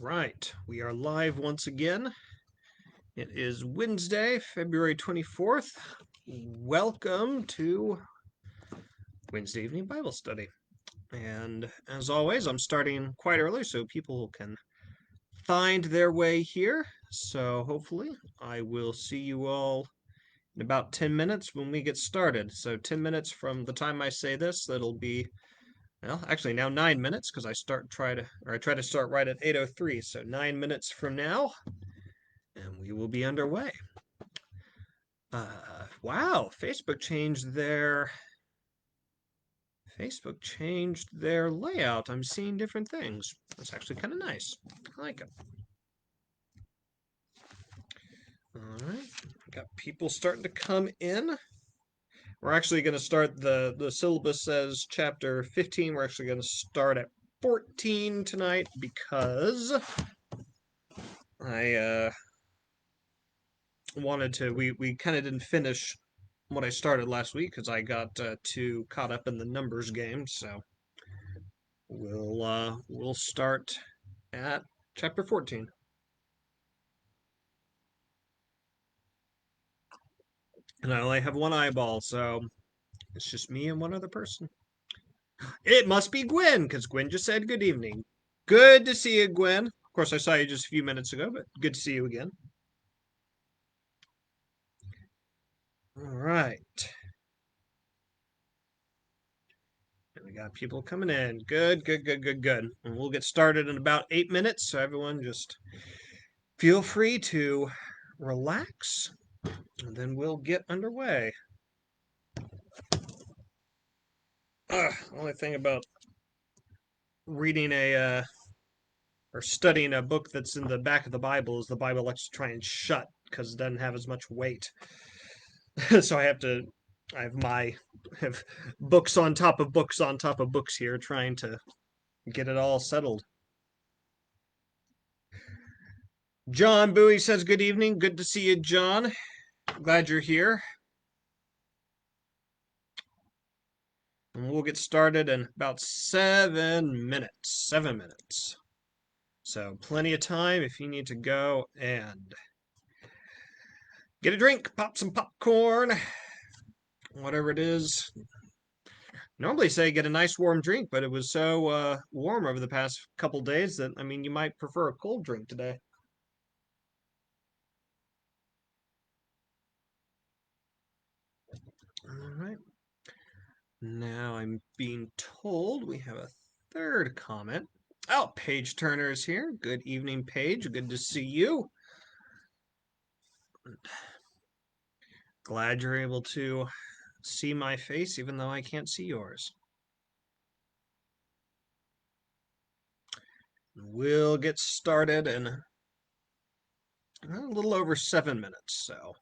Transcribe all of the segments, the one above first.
Right, we are live once again. It is Wednesday, February 24th. Welcome to Wednesday evening Bible study. And as always, I'm starting quite early so people can find their way here. So hopefully, I will see you all in about 10 minutes when we get started. So 10 minutes from the time I say this, that'll be, well, actually now 9 minutes because I try to start right at 8:03. So 9 minutes from now, and we will be underway. Wow, Facebook changed their layout. I'm seeing different things. That's actually kind of nice. I like it. All right, got people starting to come in. We're actually going to start the syllabus says chapter 15. We're actually going to start at 14 tonight because I wanted to. We kind of didn't finish what I started last week because I got too caught up in the numbers game. So we'll start at chapter 14. And I only have one eyeball, so it's just me and one other person. It must be Gwen, because Gwen just said good evening. Good to see you, Gwen. Of course, I saw you just a few minutes ago, but good to see you again. All right. And we got people coming in. Good, good, good, good, good. And we'll get started in about 8 minutes, so everyone just feel free to relax, and then we'll get underway. Only thing about reading or studying a book that's in the back of the Bible is the Bible likes to try and shut because it doesn't have as much weight. So I have books on top of books on top of books here trying to get it all settled. John Bowie says good evening. Good to see you, John. Glad you're here. And we'll get started in about 7 minutes. 7 minutes. So plenty of time if you need to go and get a drink, pop some popcorn, whatever it is. Normally say get a nice warm drink, but it was so warm over the past couple days that, I mean, you might prefer a cold drink today. All right. Now I'm being told we have a third comment. Oh, Paige Turner is here. Good evening, Paige. Good to see you. Glad you're able to see my face, even though I can't see yours. We'll get started in a little over 7 minutes, so.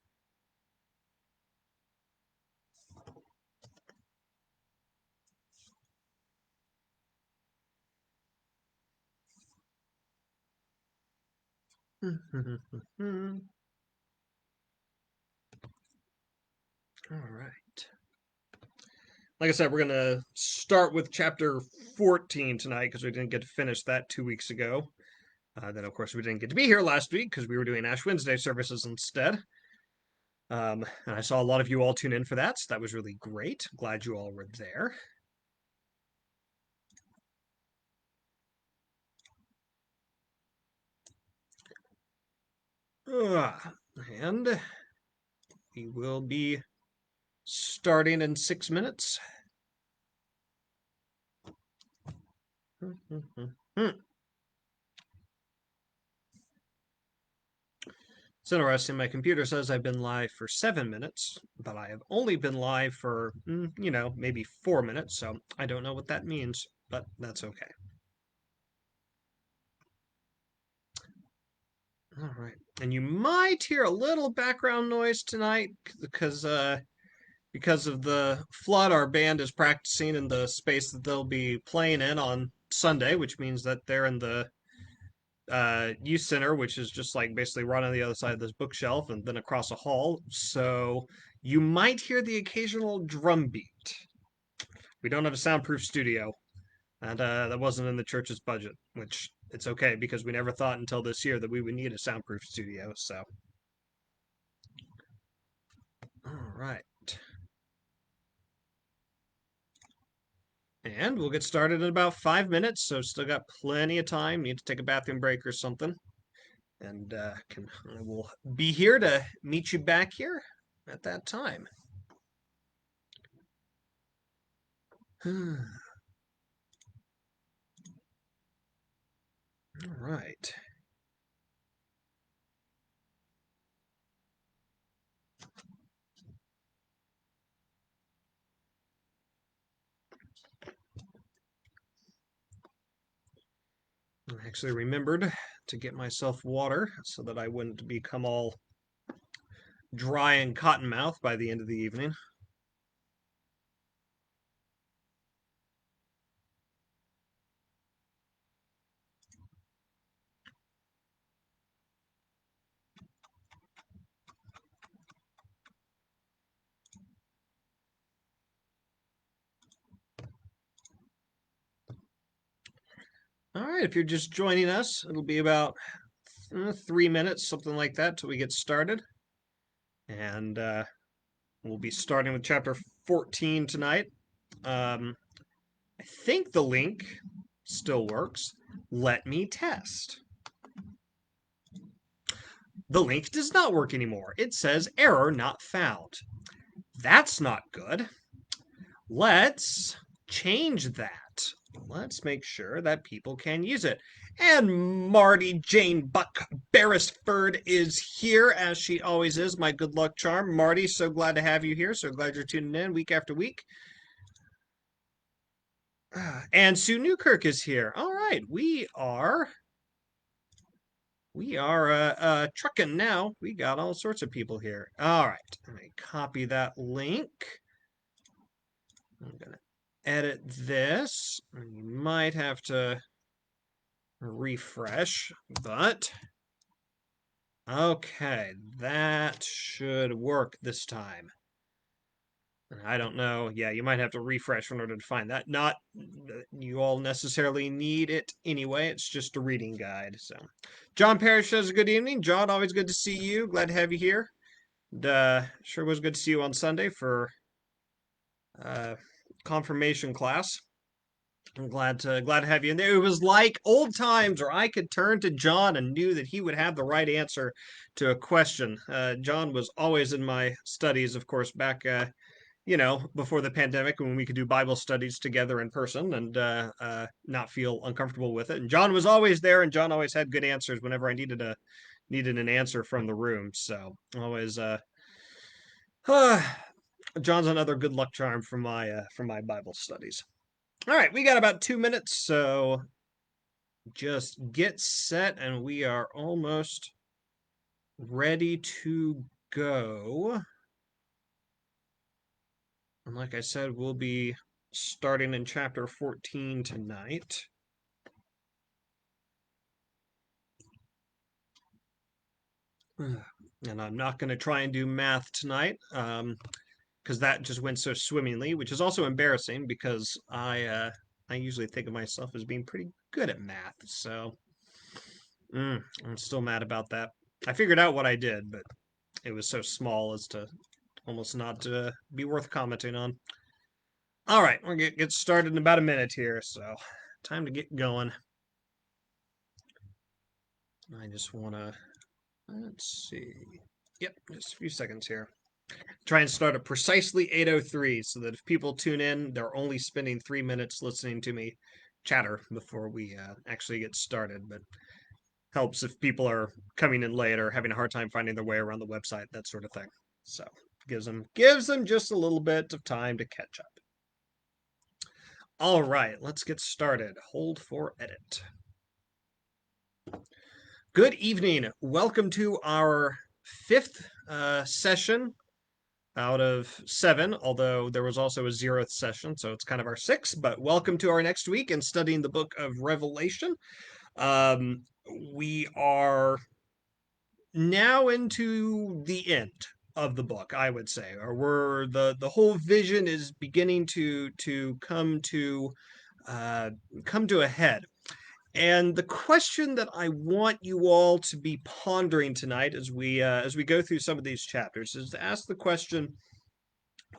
All right. Like I said, we're going to start with chapter 14 tonight because we didn't get to finish that 2 weeks ago. Then, of course, we didn't get to be here last week because we were doing Ash Wednesday services instead. And I saw a lot of you all tune in for that, so that was really great. Glad you all were there. And we will be starting in 6 minutes. It's interesting. My computer says I've been live for 7 minutes, but I have only been live for, maybe 4 minutes, so I don't know what that means, but that's okay. All right. And you might hear a little background noise tonight because of the flood, our band is practicing in the space that they'll be playing in on Sunday, which means that they're in the youth center, which is just like basically right on the other side of this bookshelf and then across a hall. So you might hear the occasional drum beat. We don't have a soundproof studio, and that wasn't in the church's budget, which it's okay because we never thought until this year that we would need a soundproof studio. So, all right. And we'll get started in about 5 minutes, so still got plenty of time. Need to take a bathroom break or something. And I will be here to meet you back here at that time. All right. I actually remembered to get myself water so that I wouldn't become all dry and cotton mouth by the end of the evening. All right, if you're just joining us, it'll be about 3 minutes, something like that, till we get started. And we'll be starting with chapter 14 tonight. I think the link still works. Let me test. The link does not work anymore. It says error not found. That's not good. Let's change that. Let's make sure that people can use it. And Marty Jane Buck Beresford is here, as she always is, my good luck charm. Marty, so glad to have you here. So glad you're tuning in week after week. And Sue Newkirk is here. All right, we are trucking now. We got all sorts of people here. All right, let me copy that link. I'm gonna edit this. You might have to refresh, but okay, that should work this time. I don't know. Yeah, you might have to refresh in order to find that. Not you all necessarily need it anyway. It's just a reading guide. So, John Parrish says, "Good evening, John. Always good to see you. Glad to have you here. And, sure was good to see you on Sunday for confirmation class. I'm glad to have you in there. It was like old times where I could turn to John and knew that he would have the right answer to a question. John was always in my studies, of course, back before the pandemic when we could do Bible studies together in person and not feel uncomfortable with it. And John was always there, and John always had good answers whenever I needed an answer from the room. So always, John's another good luck charm for my Bible studies. All right, we got about 2 minutes, so just get set, and we are almost ready to go. And like I said, we'll be starting in chapter 14 tonight. And I'm not going to try and do math tonight because that just went so swimmingly, which is also embarrassing because I usually think of myself as being pretty good at math. So I'm still mad about that. I figured out what I did, but it was so small as to almost not be worth commenting on. All right, we're going to get started in about a minute here, so time to get going. I just want to, let's see. Yep, just a few seconds here. Try and start at precisely 8:03 so that if people tune in, they're only spending 3 minutes listening to me chatter before we actually get started. But helps if people are coming in late or having a hard time finding their way around the website, that sort of thing. So gives them just a little bit of time to catch up. All right, let's get started. Hold for edit. Good evening. Welcome to our fifth session out of 7, although there was also a 0th session, so it's kind of our 6th. But welcome to our next week in studying the book of Revelation. We are now into the end of the book, I would say, or we're the whole vision is beginning to come to a head. And the question that I want you all to be pondering tonight as we go through some of these chapters is to ask the question,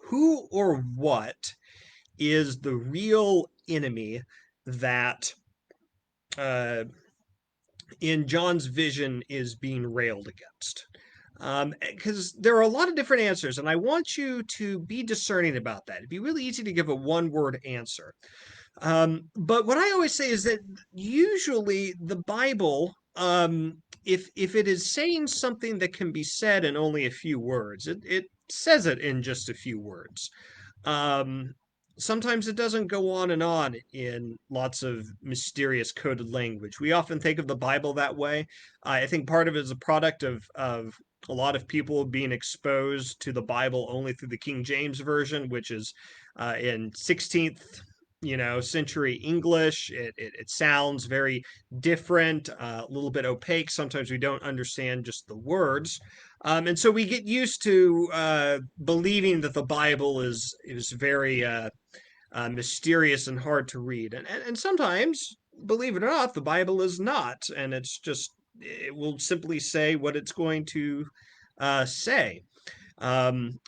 who or what is the real enemy that uh, in John's vision is being railed against? Because there are a lot of different answers, and I want you to be discerning about that. It'd be really easy to give a one-word answer. But what I always say is that usually the Bible, if it is saying something that can be said in only a few words, it says it in just a few words. Um, Sometimes it doesn't go on in lots of mysterious coded language. We often think of the Bible that way. I think part of it is a product of a lot of people being exposed to the Bible only through the King James version, which is in 16th century English. It sounds very different, a little bit opaque. Sometimes we don't understand just the words. And so we get used to believing that the Bible is very mysterious and hard to read, and sometimes, believe it or not, the Bible is not, and it will simply say what it's going to say.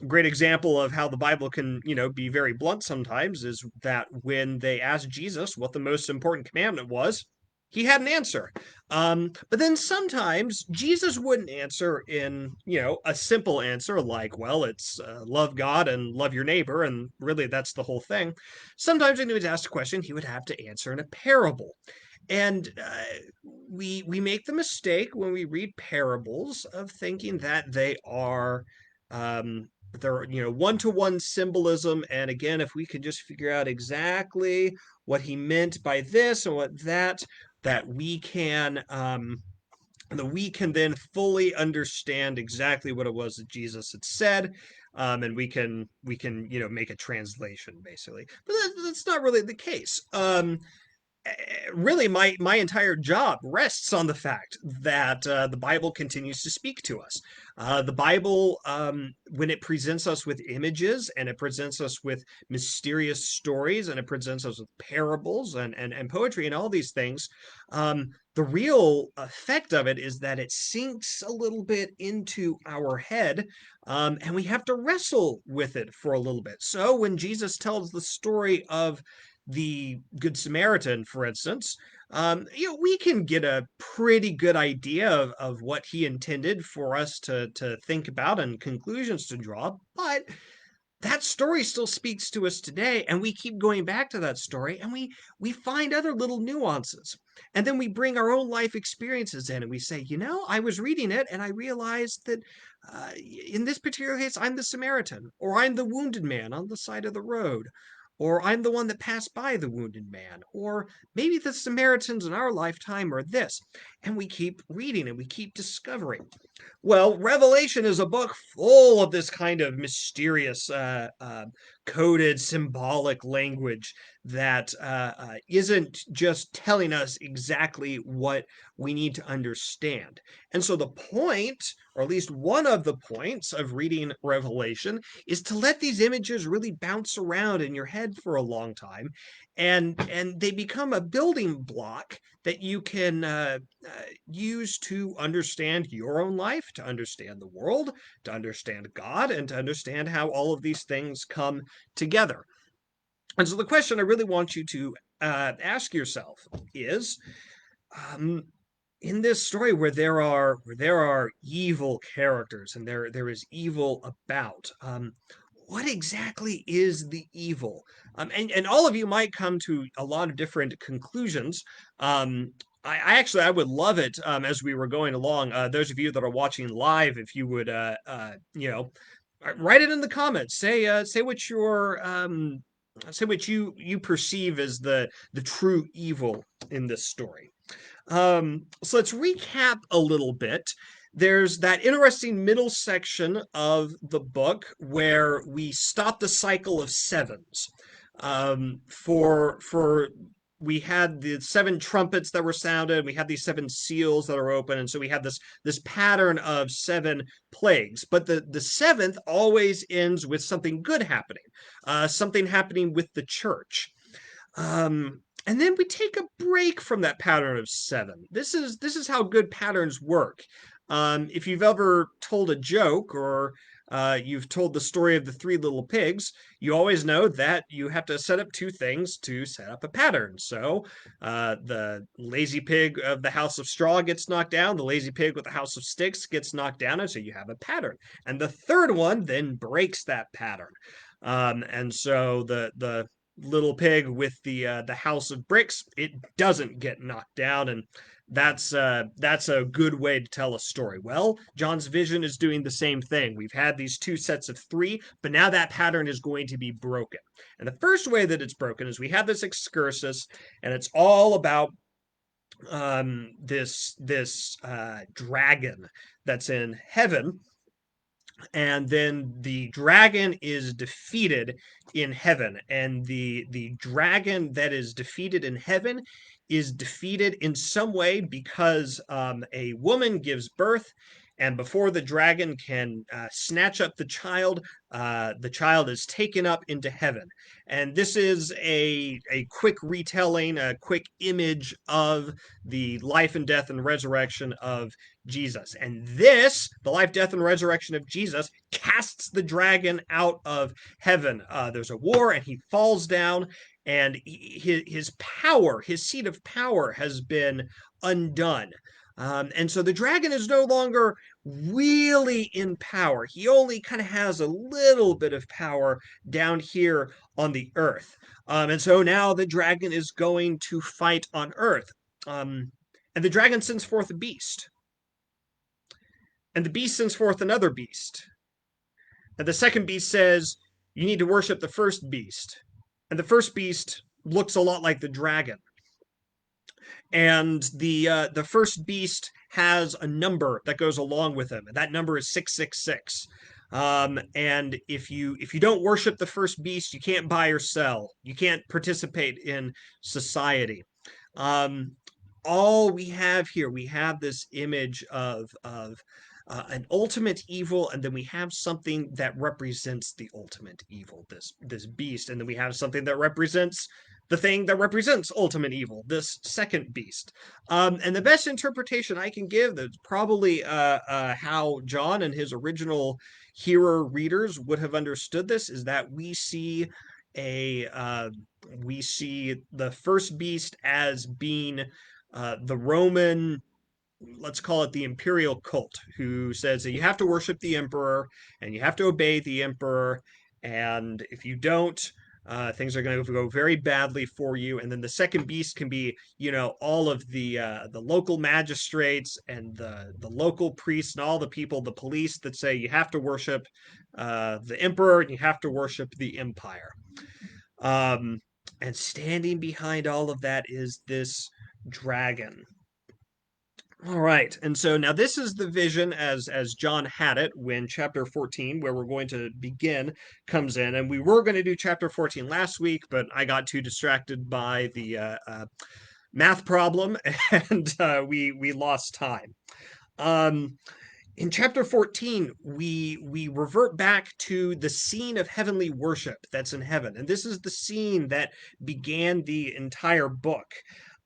Great example of how the Bible can, be very blunt sometimes is that when they asked Jesus what the most important commandment was, he had an answer. But then sometimes Jesus wouldn't answer in, a simple answer like, well, it's love God and love your neighbor, and really that's the whole thing. Sometimes when he was asked a question, he would have to answer in a parable. And we make the mistake when we read parables of thinking that they're one-to-one symbolism. And again, if we could just figure out exactly what he meant by this and what that we can then fully understand exactly what it was that Jesus had said. And we can make a translation basically, but that's not really the case. Really, my entire job rests on the fact that the Bible continues to speak to us. The Bible, when it presents us with images and it presents us with mysterious stories and it presents us with parables and poetry and all these things, the real effect of it is that it sinks a little bit into our head, and we have to wrestle with it for a little bit. So when Jesus tells the story of the Good Samaritan, for instance, we can get a pretty good idea of what he intended for us to think about and conclusions to draw. But that story still speaks to us today, and we keep going back to that story, and we find other little nuances, and then we bring our own life experiences in, and we say, I was reading it and I realized that in this particular case I'm the Samaritan, or I'm the wounded man on the side of the road, or I'm the one that passed by the wounded man, or maybe the Samaritans in our lifetime are this. And we keep reading and we keep discovering. Well, Revelation is a book full of this kind of mysterious, coded, symbolic language that isn't just telling us exactly what we need to understand. And so the point, or at least one of the points of reading Revelation, is to let these images really bounce around in your head for a long time, and they become a building block that you can use to understand your own life, to understand the world, to understand God, and to understand how all of these things come together. And so the question I really want you to ask yourself is, um, in this story where there are evil characters and there is evil about, what exactly is the evil? And all of you might come to a lot of different conclusions. I would love it, as we were going along. Those of you that are watching live, if you would, write it in the comments. Say what you perceive as the true evil in this story. So let's recap a little bit. There's that interesting middle section of the book where we stop the cycle of sevens. For we had the seven trumpets that were sounded, we had these seven seals that are open, and so we had this pattern of seven plagues. But the seventh always ends with something good happening, something happening with the church. And then we take a break from that pattern of seven. This is how good patterns work. If you've ever told a joke or you've told the story of the three little pigs, you always know that you have to set up two things to set up a pattern. So the lazy pig of the house of straw gets knocked down, the lazy pig with the house of sticks gets knocked down, and so you have a pattern. And the third one then breaks that pattern. And so the little pig with the house of bricks, it doesn't get knocked down, and that's a good way to tell a story. Well, John's vision is doing the same thing. We've had these two sets of three, but now that pattern is going to be broken. And the first way that it's broken is we have this excursus, and it's all about this dragon that's in heaven, and then the dragon is defeated in heaven, and the dragon that is defeated in heaven is defeated in some way because a woman gives birth, and before the dragon can snatch up the child is taken up into heaven. And this is a quick retelling, a quick image of the life and death and resurrection of Jesus. And this, the life, death, and resurrection of Jesus, casts the dragon out of heaven. There's a war, and he falls down, and his power, his seat of power, has been undone. And so the dragon is no longer really in power. He only kind of has a little bit of power down here on the earth. And so now the dragon is going to fight on earth. And the dragon sends forth a beast. And the beast sends forth another beast. And the second beast says, you need to worship the first beast. And the first beast looks a lot like the dragon. And the first beast has a number that goes along with him, and that number is 666. And if you don't worship the first beast, you can't buy or sell. You can't participate in society. Um, all we have here, we have this image of an ultimate evil, and then we have something that represents the ultimate evil, this beast, and then we have something that represents the thing that represents ultimate evil, this second beast. And the best interpretation I can give, that's probably how John and his original hearer readers would have understood this, is that we see the first beast as being the Roman, let's call it the imperial cult, who says that you have to worship the emperor and you have to obey the emperor, and if you don't, things are going to go very badly for you. And then the second beast can be, all of the local magistrates and the local priests and all the people, the police, that say you have to worship the emperor and you have to worship the empire. And standing behind all of that is this dragon. All right, and so now this is the vision as John had it when chapter 14, where we're going to begin, comes in. And we were going to do chapter 14 last week, but I got too distracted by the math problem, and we lost time. In chapter 14, we revert back to the scene of heavenly worship that's in heaven, and this is the scene that began the entire book.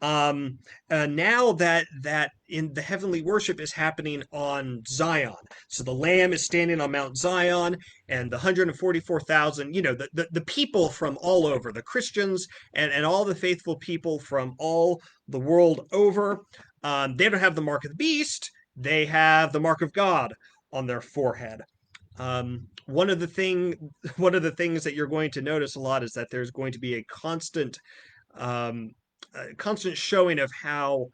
Now that in the heavenly worship is happening on Zion, so the Lamb is standing on Mount Zion, and the 144,000, the people from all over, the Christians and all the faithful people from all the world over, they don't have the mark of the beast. They have the mark of God on their forehead. One of the things that you're going to notice a lot is that there's going to be a constant showing of how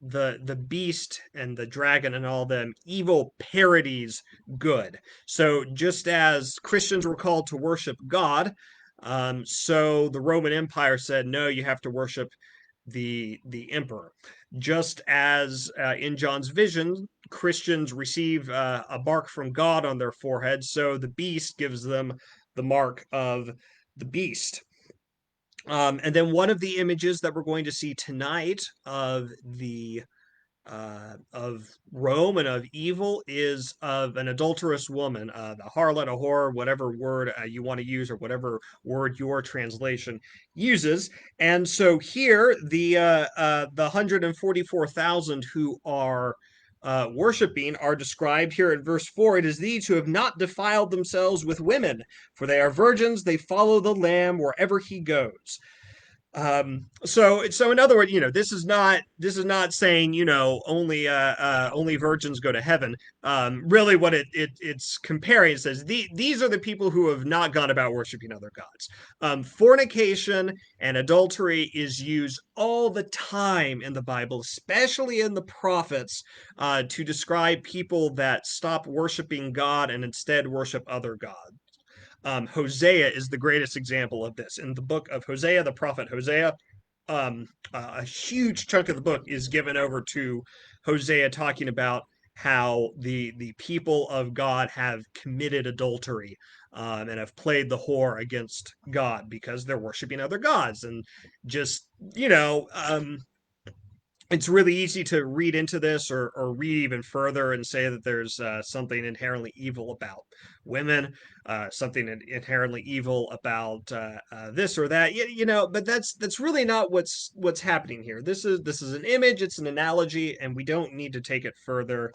the beast and the dragon and all them evil parodies good. So just as Christians were called to worship God, so the Roman Empire said, no, you have to worship the emperor. Just as in John's vision, Christians receive a mark from God on their forehead, so the beast gives them the mark of the beast. And then one of the images that we're going to see tonight of the of Rome and of evil is of an adulterous woman, the harlot, a whore, whatever word you want to use, or whatever word your translation uses. And so here, the 144,000 who are worshiping are described here in verse 4. It is these who have not defiled themselves with women, for they are virgins. They follow the Lamb wherever he goes. So in other words, this is not saying, only virgins go to heaven. Really what it's comparing, it says these are the people who have not gone about worshiping other gods. Fornication and adultery is used all the time in the Bible, especially in the prophets, to describe people that stop worshiping God and instead worship other gods. Hosea is the greatest example of this. In the book of Hosea, the prophet Hosea, a huge chunk of the book is given over to Hosea talking about how the people of God have committed adultery, and have played the whore against God because they're worshiping other gods. And just, it's really easy to read into this, or read even further and say that there's something inherently evil about women, something inherently evil about this or that. But that's really not what's happening here. This is an image, it's an analogy, and we don't need to take it further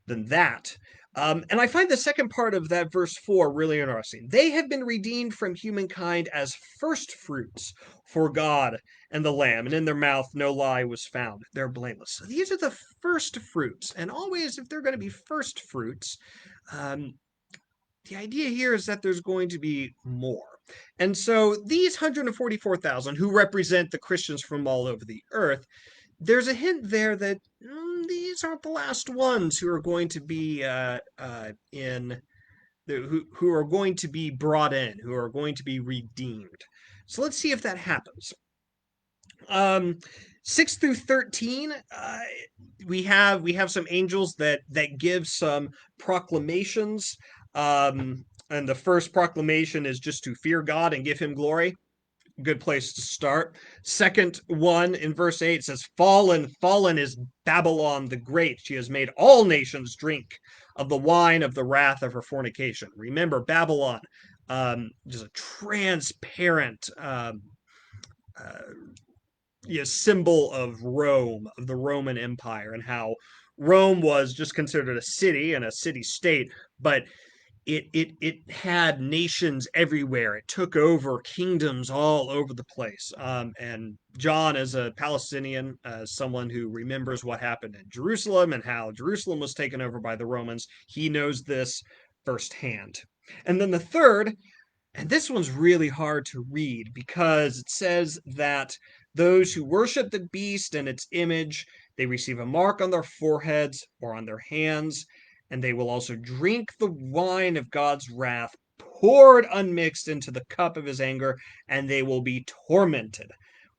than that. And I find the second part of that verse 4 really interesting. They have been redeemed from humankind as first fruits for God and the Lamb, and in their mouth no lie was found. They're blameless. So these are the first fruits. And always, if they're going to be first fruits, um, the idea here is that there's going to be more. And so these 144,000 who represent the Christians from all over the earth, there's a hint there that these aren't the last ones who are going to be who are going to be brought in, who are going to be redeemed. So let's see if that happens. 6 through 13, we have some angels that give some proclamations. And the first proclamation is just to fear God and give him glory. Good place to start. Second one in verse 8 says, Fallen, fallen is Babylon the Great. She has made all nations drink of the wine of the wrath of her fornication. Remember, Babylon, is a transparent symbol of Rome, of the Roman Empire, and how Rome was just considered a city and a city state, but it had nations everywhere. It took over kingdoms all over the place. And John, as a Palestinian, as someone who remembers what happened in Jerusalem and how Jerusalem was taken over by the Romans, he knows this firsthand. And then the third, and this one's really hard to read because it says that those who worship the beast and its image, they receive a mark on their foreheads or on their hands, and they will also drink the wine of God's wrath, poured unmixed into the cup of his anger, and they will be tormented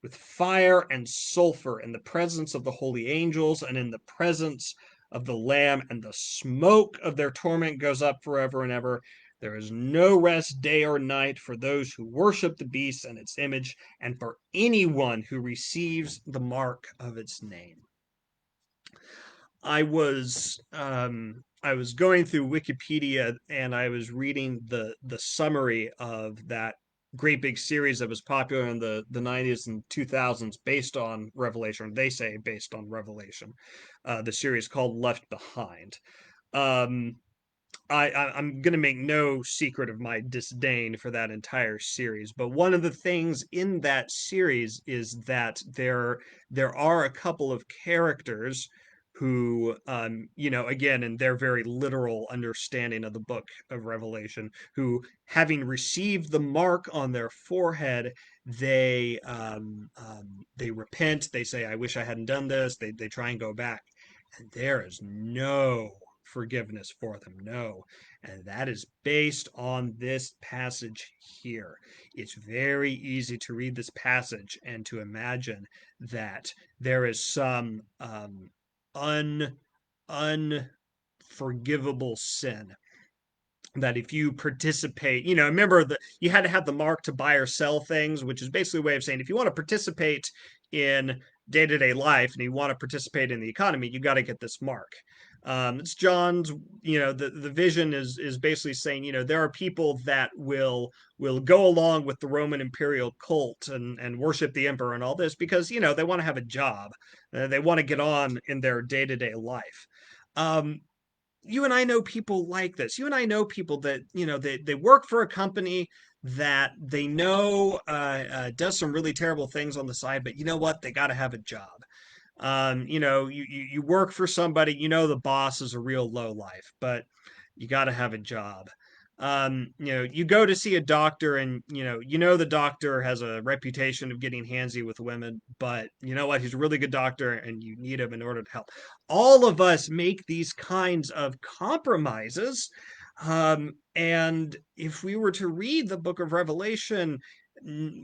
with fire and sulfur in the presence of the holy angels and in the presence of the Lamb, and the smoke of their torment goes up forever and ever. There is no rest day or night for those who worship the beast and its image, and for anyone who receives the mark of its name. I was going through Wikipedia, and I was reading the summary of that great big series that was popular in the 90s and 2000s based on Revelation. They say based on Revelation. The series called Left Behind. Um, I'm going to make no secret of my disdain for that entire series, but one of the things in that series is that there are a couple of characters who, again, in their very literal understanding of the book of Revelation, who, having received the mark on their forehead, they repent. They say, "I wish I hadn't done this." They try and go back, and there is no forgiveness for them. No. And that is based on this passage here. It's very easy to read this passage and to imagine that there is some un unforgivable sin, that if you participate, remember that you had to have the mark to buy or sell things, which is basically a way of saying if you want to participate in day-to-day life and you want to participate in the economy, you got to get this mark. It's John's, the vision is basically saying, there are people that will go along with the Roman imperial cult and worship the emperor and all this because, they want to have a job. They want to get on in their day-to-day life. Um, you and I know people like this. You and I know people that, they work for a company that they know does some really terrible things on the side, but you know what? They got to have a job. You work for somebody, the boss is a real low life, but you got to have a job. You go to see a doctor and, the doctor has a reputation of getting handsy with women, but you know what? He's a really good doctor and you need him in order to help. All of us make these kinds of compromises. And if we were to read the book of Revelation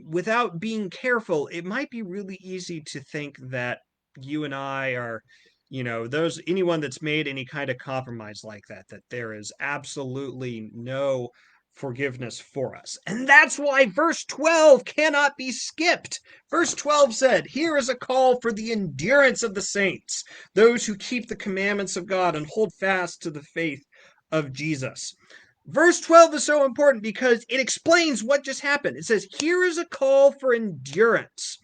without being careful, it might be really easy to think that you and I are, anyone that's made any kind of compromise like that there is absolutely no forgiveness for us. And that's why verse 12 cannot be skipped. Verse 12 said, "Here is a call for the endurance of the saints, those who keep the commandments of God and hold fast to the faith of Jesus." Verse 12 is so important because it explains what just happened. It says, "Here is a call for endurance."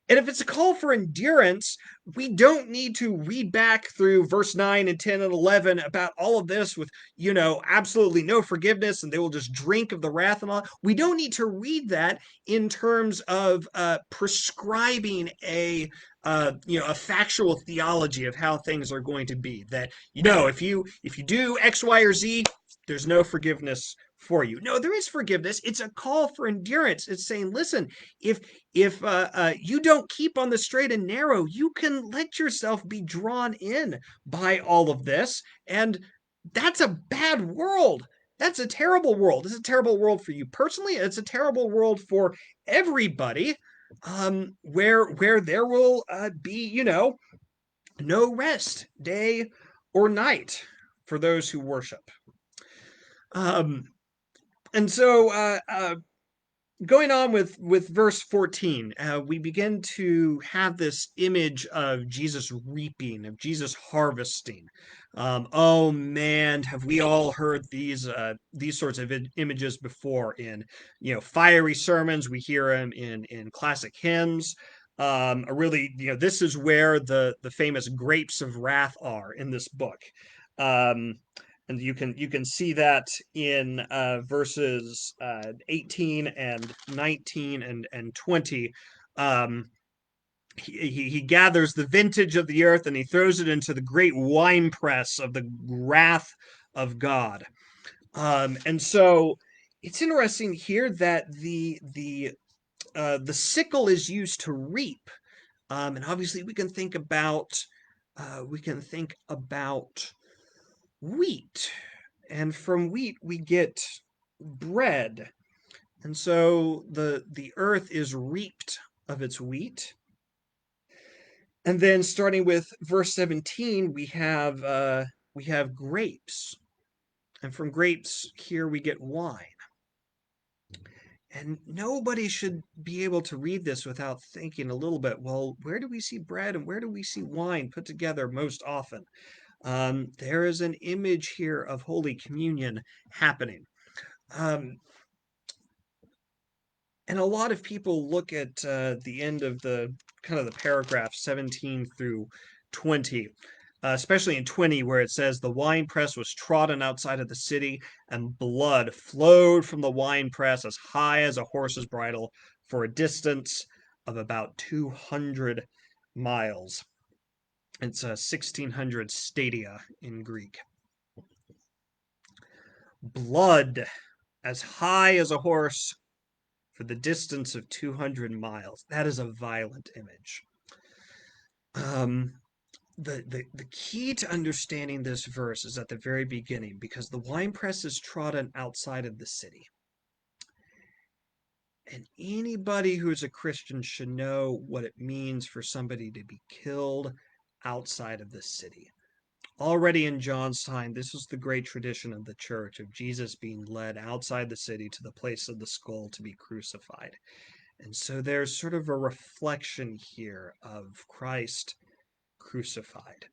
And if it's a call for endurance, we don't need to read back through verse 9 and 10 and 11 about all of this with, absolutely no forgiveness and they will just drink of the wrath and all. We don't need to read that in terms of prescribing a factual theology of how things are going to be. That, if you do X, Y, or Z, there's no forgiveness for you. No, there is forgiveness. It's a call for endurance. It's saying, listen, if you don't keep on the straight and narrow, you can let yourself be drawn in by all of this, and that's a bad world. That's a terrible world. It's a terrible world for you personally. It's a terrible world for everybody, where there will be, no rest, day or night, for those who worship. Um, and so going on with verse 14, we begin to have this image of Jesus reaping, of Jesus harvesting. Oh man, have we all heard these sorts of images before in fiery sermons? We hear them in classic hymns. Really, this is where the famous grapes of wrath are in this book. Um, and you can see that in verses 18 and 19 and 20. He gathers the vintage of the earth and he throws it into the great winepress of the wrath of God. And so it's interesting here that the sickle is used to reap. And obviously we can think about wheat, and from wheat we get bread. And so the earth is reaped of its wheat. And then starting with verse 17, we have grapes. And from grapes here we get wine. And nobody should be able to read this without thinking a little bit, well, where do we see bread and where do we see wine put together most often? There is an image here of Holy Communion happening. Um, and a lot of people look at the end of the kind of the paragraph 17 through 20, especially in 20, where it says the winepress was trodden outside of the city, and blood flowed from the winepress as high as a horse's bridle for a distance of about 200 miles. It's 1600 stadia in Greek. Blood as high as a horse for the distance of 200 miles. That is a violent image. The key to understanding this verse is at the very beginning, because the winepress is trodden outside of the city. And anybody who's a Christian should know what it means for somebody to be killed outside of the city. Already in John's time, this was the great tradition of the church, of Jesus being led outside the city to the place of the skull to be crucified. And so there's sort of a reflection here of Christ crucified.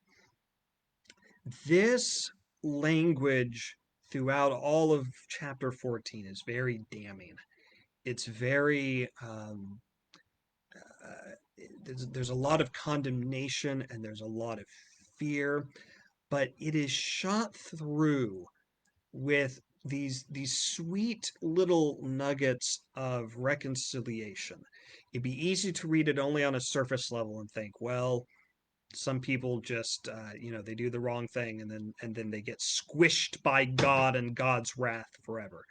This language throughout all of chapter 14 is very damning. It's very, there's a lot of condemnation and there's a lot of fear, but it is shot through with these sweet little nuggets of reconciliation. It'd be easy to read it only on a surface level and think, well, some people just they do the wrong thing and then they get squished by God and God's wrath forever.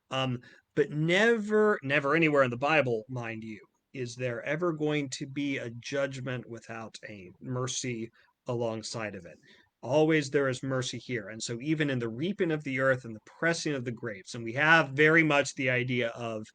um but never anywhere in the Bible, mind you, is there ever going to be a judgment without a mercy alongside of it. Always there is mercy here. And so even in the reaping of the earth and the pressing of the grapes, and we have very much the idea of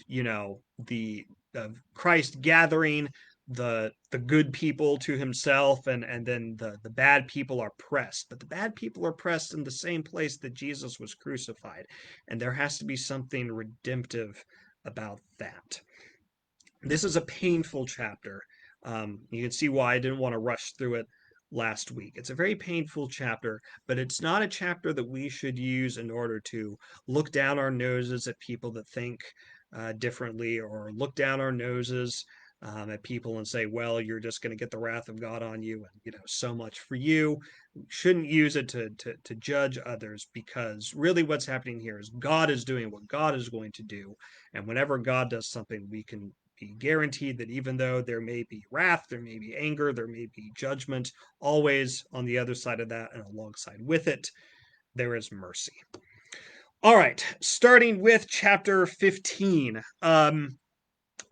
the of Christ gathering the good people to himself, and then the bad people are pressed, but the bad people are pressed in the same place that Jesus was crucified, and there has to be something redemptive about that. This is a painful chapter. You can see why I didn't want to rush through it last week. It's a very painful chapter, but it's not a chapter that we should use in order to look down our noses at people that think differently, or look down our noses at people and say, well, you're just going to get the wrath of God on you, and so much for you. We shouldn't use it to judge others, because really what's happening here is God is doing what God is going to do, and whenever God does something, we can be guaranteed that even though there may be wrath, there may be anger, there may be judgment, always on the other side of that and alongside with it, there is mercy. All right, starting with chapter 15.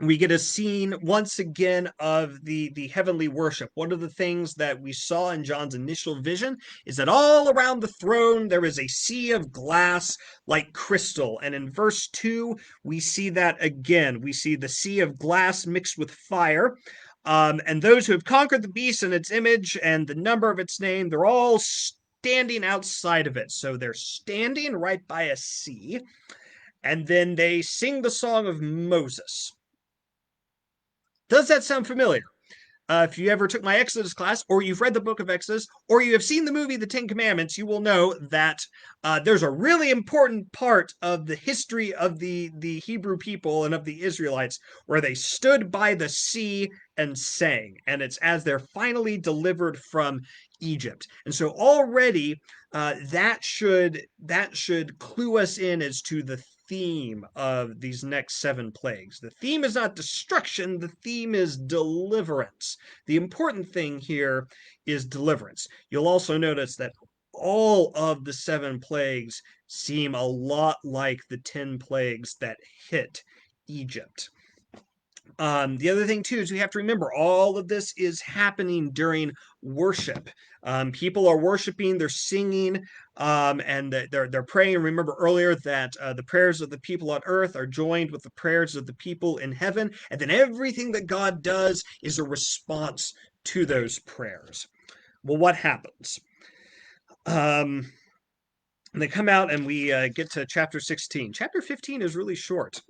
We get a scene once again of the heavenly worship. One of the things that we saw in John's initial vision is that all around the throne there is a sea of glass like crystal. And in verse 2, we see that again. We see the sea of glass mixed with fire. And those who have conquered the beast and its image and the number of its name, they're all standing outside of it. So they're standing right by a sea. And then they sing the song of Moses. Does that sound familiar? If you ever took my Exodus class, or you've read the book of Exodus, or you have seen the movie The Ten Commandments, you will know that there's a really important part of the history of the Hebrew people and of the Israelites where they stood by the sea and sang. And it's as they're finally delivered from Egypt. And so already that should clue us in as to the theme of these next 7 plagues. The theme is not destruction, the theme is deliverance. The important thing here is deliverance. You'll also notice that all of the 7 plagues seem a lot like the 10 plagues that hit Egypt. The other thing too is we have to remember all of this is happening during worship. People are worshiping, they're singing, and they're praying. Remember earlier that the prayers of the people on earth are joined with the prayers of the people in heaven, and then everything that God does is a response to those prayers. Well, what happens? And they come out and we get to chapter 16. Chapter 15 is really short,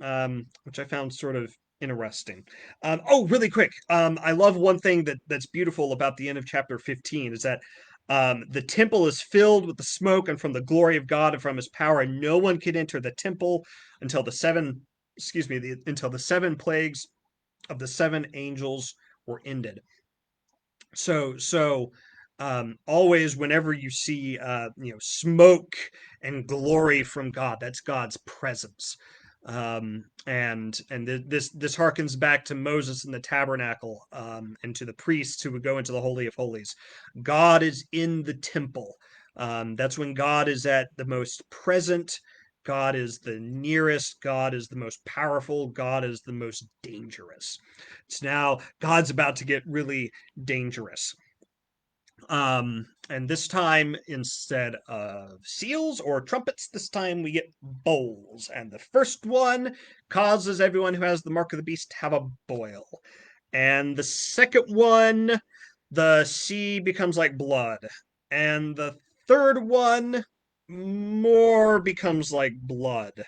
which I found sort of interesting. Oh, really quick. I love one thing that's beautiful about the end of chapter 15 is that the temple is filled with the smoke and from the glory of God and from his power, and no one can enter the temple until until the 7 plagues of the 7 angels were ended. So always whenever you see smoke and glory from God, that's God's presence. This harkens back to Moses in the tabernacle, and to the priests who would go into the Holy of Holies. God is in the temple. That's when God is at the most present. God is the nearest. God is the most powerful. God is the most dangerous. So now God's about to get really dangerous. And this time, instead of seals or trumpets, this time we get bowls. And the first one causes everyone who has the mark of the beast to have a boil. And the second one, the sea becomes like blood. And the third one, more becomes like blood.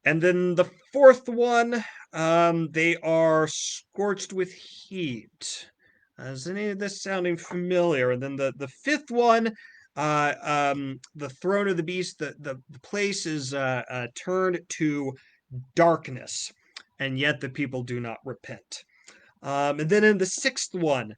And then the fourth one, they are scorched with heat. Is any of this sounding familiar? And then the fifth one, the throne of the beast, the place is turned to darkness, and yet the people do not repent. And then in the sixth one,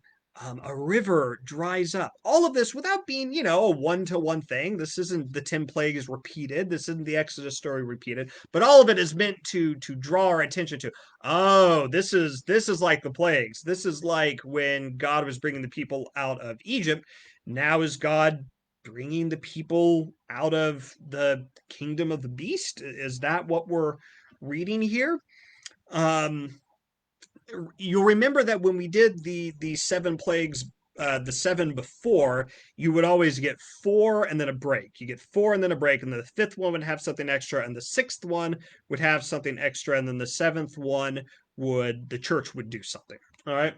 a river dries up. All of this without being, a one-to-one thing. This isn't the 10 plagues repeated. This isn't the Exodus story repeated. But all of it is meant to draw our attention to. Oh, this is like the plagues. This is like when God was bringing the people out of Egypt. Now is God bringing the people out of the kingdom of the beast? Is that what we're reading here? Um, you'll remember that when we did the seven plagues, the seven before, you would always get four and then a break. You get four and then a break, and then the fifth one would have something extra, and the sixth one would have something extra, and then the seventh one the church would do something. All right.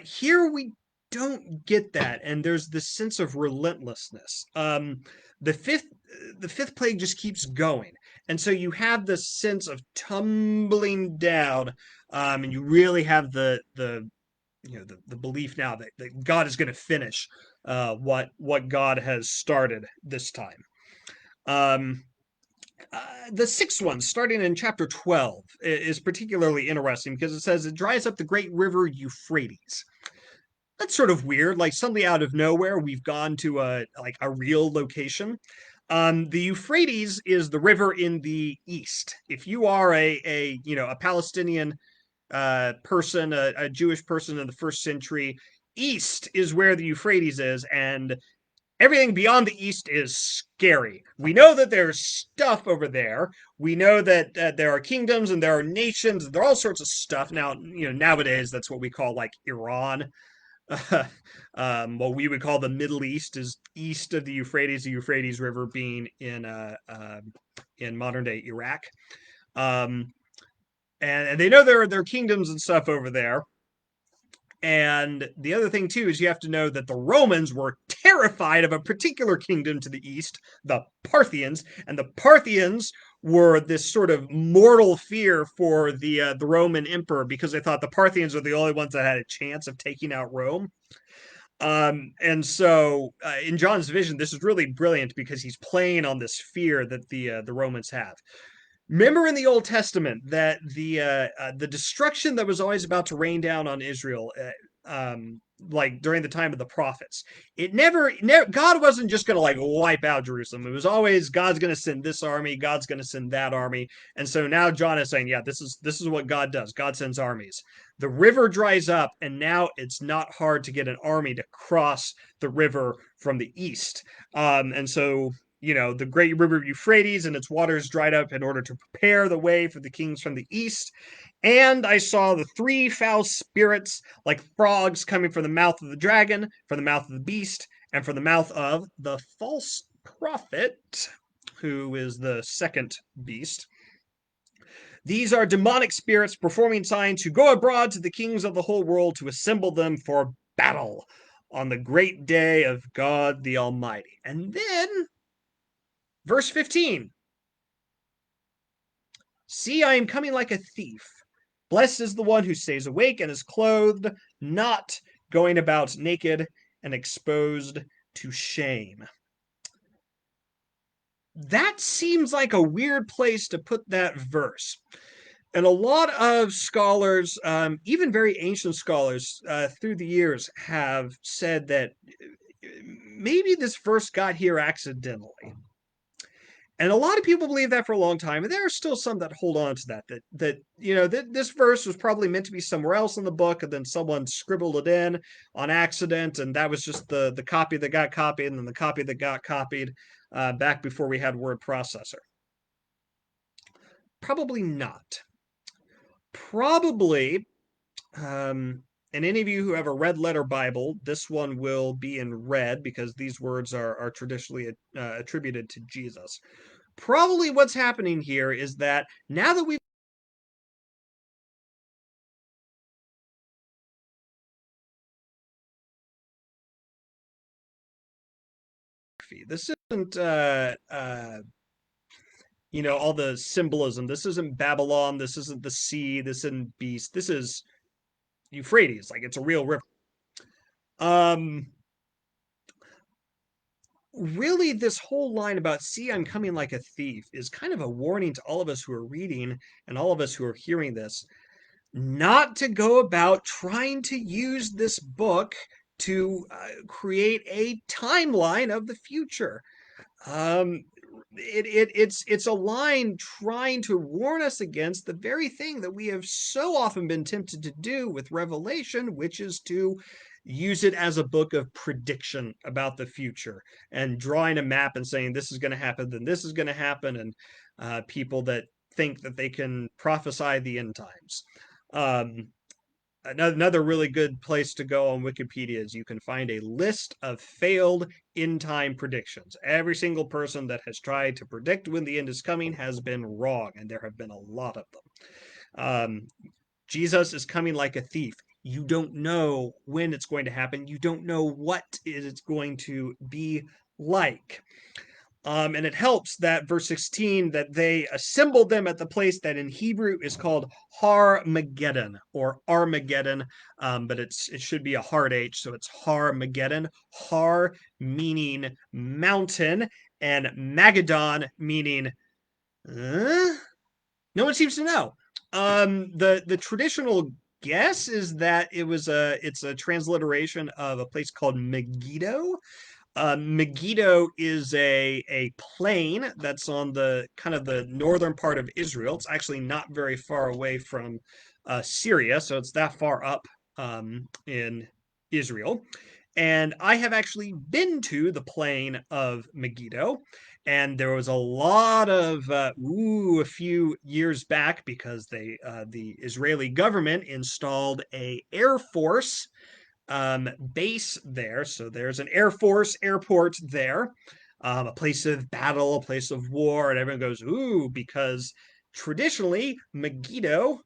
Here we don't get that, and there's this sense of relentlessness. The fifth the fifth plague just keeps going, and so you have this sense of tumbling down, and you really have the belief now that God is going to finish what God has started this time. Um, the sixth one, starting in chapter 12, is particularly interesting because it says it dries up the great river Euphrates. That's sort of weird. Like suddenly out of nowhere, we've gone to a real location. The Euphrates is the river in the east. If you are a Palestinian person, a Jewish person in the first century, east is where the Euphrates is, and everything beyond the east is scary. We know that there's stuff over there. We know that there are kingdoms and there are nations. There are all sorts of stuff. Now, nowadays that's what we call like Iran. What we would call the Middle East is east of the Euphrates River being in modern day Iraq. Um, and they know there are kingdoms and stuff over there. And the other thing too is you have to know that the Romans were terrified of a particular kingdom to the east, the Parthians, and the Parthians were this sort of mortal fear for the Roman emperor because they thought the Parthians were the only ones that had a chance of taking out Rome. And so in John's vision, this is really brilliant because he's playing on this fear that the Romans have. Remember in the Old Testament that the destruction that was always about to rain down on Israel, like during the time of the prophets, it never God wasn't just going to like wipe out Jerusalem. It was always God's going to send this army, God's going to send that army, and so now John is saying, yeah, this is what God does. God sends armies. The river dries up, and now it's not hard to get an army to cross the river from the east, and so the great river Euphrates and its waters dried up in order to prepare the way for the kings from the east. And I saw the three foul spirits like frogs coming from the mouth of the dragon, from the mouth of the beast, and from the mouth of the false prophet, who is the second beast. These are demonic spirits performing signs who go abroad to the kings of the whole world to assemble them for battle on the great day of God the Almighty. And then verse 15. See, I am coming like a thief. Blessed is the one who stays awake and is clothed, not going about naked and exposed to shame. That seems like a weird place to put that verse. And a lot of scholars, even very ancient scholars through the years, have said that maybe this verse got here accidentally. And a lot of people believe that for a long time, and there are still some that hold on to that this verse was probably meant to be somewhere else in the book, and then someone scribbled it in on accident, and that was just the copy that got copied, and then the copy that got copied back before we had word processor. Probably not. Probably, and any of you who have a red letter Bible, this one will be in red because these words are traditionally attributed to Jesus. Probably what's happening here is that now that we've this isn't all the symbolism. This isn't Babylon. This isn't the sea. This isn't beast. This is Euphrates. Like it's a real river. Um, really, this whole line about "See, I'm coming like a thief" is kind of a warning to all of us who are reading and all of us who are hearing this, not to go about trying to use this book to create a timeline of the future. Um, it's a line trying to warn us against the very thing that we have so often been tempted to do with Revelation, which is to use it as a book of prediction about the future and drawing a map and saying this is going to happen, then this is going to happen, and people that think that they can prophesy the end times. Um, Another really good place to go on Wikipedia is you can find a list of failed end time predictions. Every single person that has tried to predict when the end is coming has been wrong, and there have been a lot of them. Um, Jesus is coming like a thief. You don't know when it's going to happen. You don't know what it's going to be like. And it helps that verse 16 that they assembled them at the place that in Hebrew is called Har Megiddon or Armageddon, but it should be a hard H, so it's Har Megiddon. Har meaning mountain, and Magaddon meaning no one seems to know. The traditional guess is that it's a transliteration of a place called Megiddo. Megiddo is a plain that's on the kind of the northern part of Israel. It's actually not very far away from Syria, so it's that far up in Israel. And I have actually been to the plain of Megiddo, and there was a lot of a few years back because the Israeli government installed a air force base there. So there's an Air Force airport there, a place of battle, a place of war, and everyone goes, ooh, because traditionally Megiddo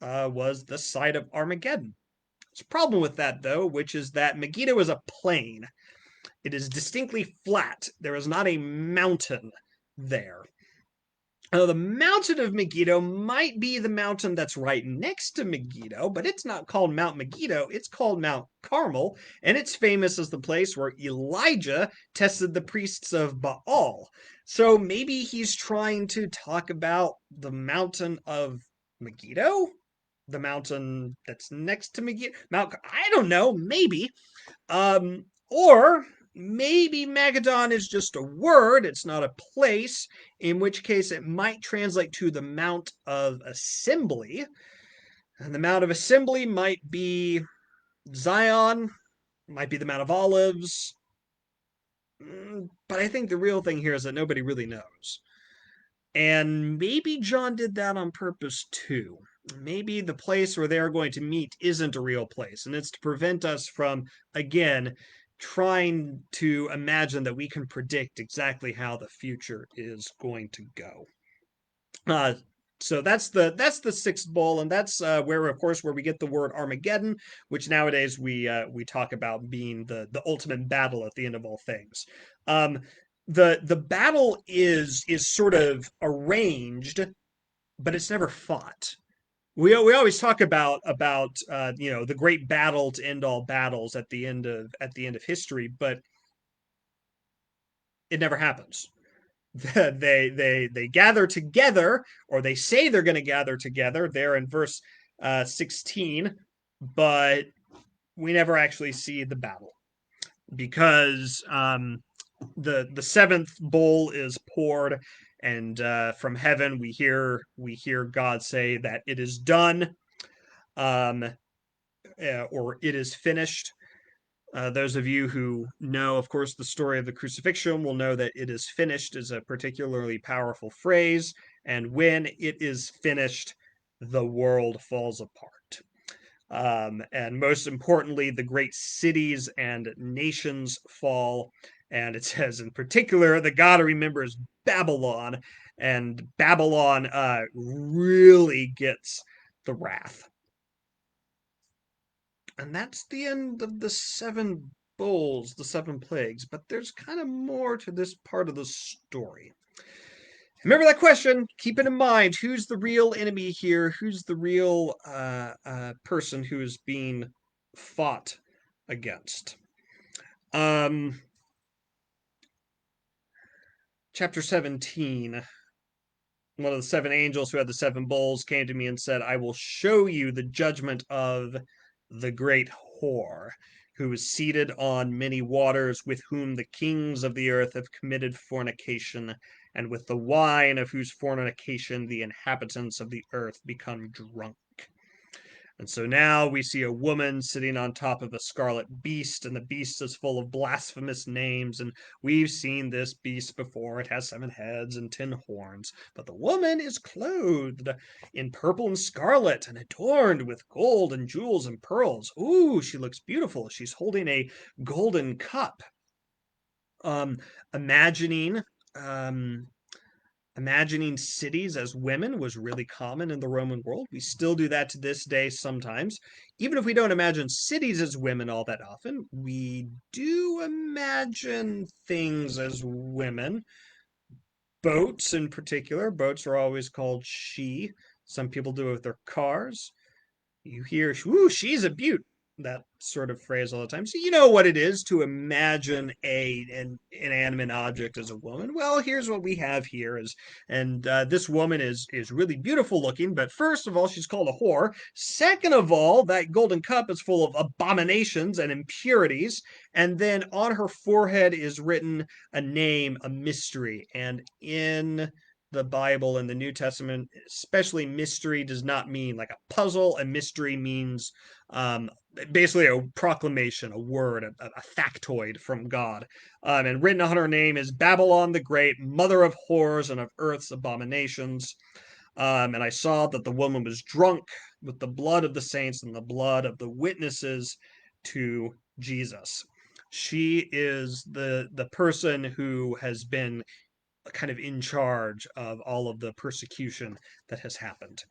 was the site of Armageddon. There's a problem with that, though, which is that Megiddo is a plain. It is distinctly flat. There is not a mountain there. The mountain of Megiddo might be the mountain that's right next to Megiddo, but it's not called Mount Megiddo. It's called Mount Carmel, and it's famous as the place where Elijah tested the priests of Baal. So maybe he's trying to talk about the mountain of Megiddo, the mountain that's next to Megiddo. I don't know, maybe. Or maybe Magaddon is just a word, it's not a place, in which case it might translate to the Mount of Assembly. And the Mount of Assembly might be Zion, might be the Mount of Olives. But I think the real thing here is that nobody really knows. And maybe John did that on purpose too. Maybe the place where they are going to meet isn't a real place, and it's to prevent us from, again, trying to imagine that we can predict exactly how the future is going to go. Uh, so that's the sixth bowl, and that's where, of course, where we get the word Armageddon, which nowadays we talk about being the ultimate battle at the end of all things. Um, the battle is sort of arranged, but it's never fought. We always talk about the great battle to end all battles at the end of history, but it never happens. They gather together, or they say they're going to gather together there in verse 16, but we never actually see the battle because the seventh bowl is poured, and from heaven we hear God say that it is done, um, or it is finished. Those of you who know, of course, the story of the crucifixion will know that "it is finished" is a particularly powerful phrase, and when it is finished, the world falls apart. And most importantly, the great cities and nations fall. And it says, in particular, the God to remember is Babylon, and Babylon really gets the wrath. And that's the end of the seven bowls, the seven plagues. But there's kind of more to this part of the story. Remember that question. Keep it in mind. Who's the real enemy here? Who's the real person who is being fought against? Um, chapter 17. One of the seven angels who had the seven bowls came to me and said, I will show you the judgment of the great whore, who is seated on many waters, with whom the kings of the earth have committed fornication, and with the wine of whose fornication the inhabitants of the earth become drunk. And so now we see a woman sitting on top of a scarlet beast, and the beast is full of blasphemous names. And we've seen this beast before. It has 7 heads and 10 horns. But the woman is clothed in purple and scarlet and adorned with gold and jewels and pearls. Ooh, she looks beautiful. She's holding a golden cup. Um, imagining um, Imagining cities as women was really common in the Roman world. We still do that to this day sometimes. Even if we don't imagine cities as women all that often, we do imagine things as women. Boats, in particular, boats are always called she. Some people do it with their cars. You hear, "Whoo, she's a beaut," that sort of phrase all the time. So you know what it is to imagine an inanimate object as a woman. Well, here's what we have here is, and this woman is really beautiful looking. But first of all, she's called a whore. Second of all, that golden cup is full of abominations and impurities. And then on her forehead is written a name, a mystery. And in the Bible and the New Testament, especially mystery does not mean like a puzzle. A mystery means um, basically a proclamation, a word, a factoid from God. And written on her name is Babylon the Great, mother of whores and of earth's abominations. And I saw that the woman was drunk with the blood of the saints and the blood of the witnesses to Jesus. She is the person who has been kind of in charge of all of the persecution that has happened.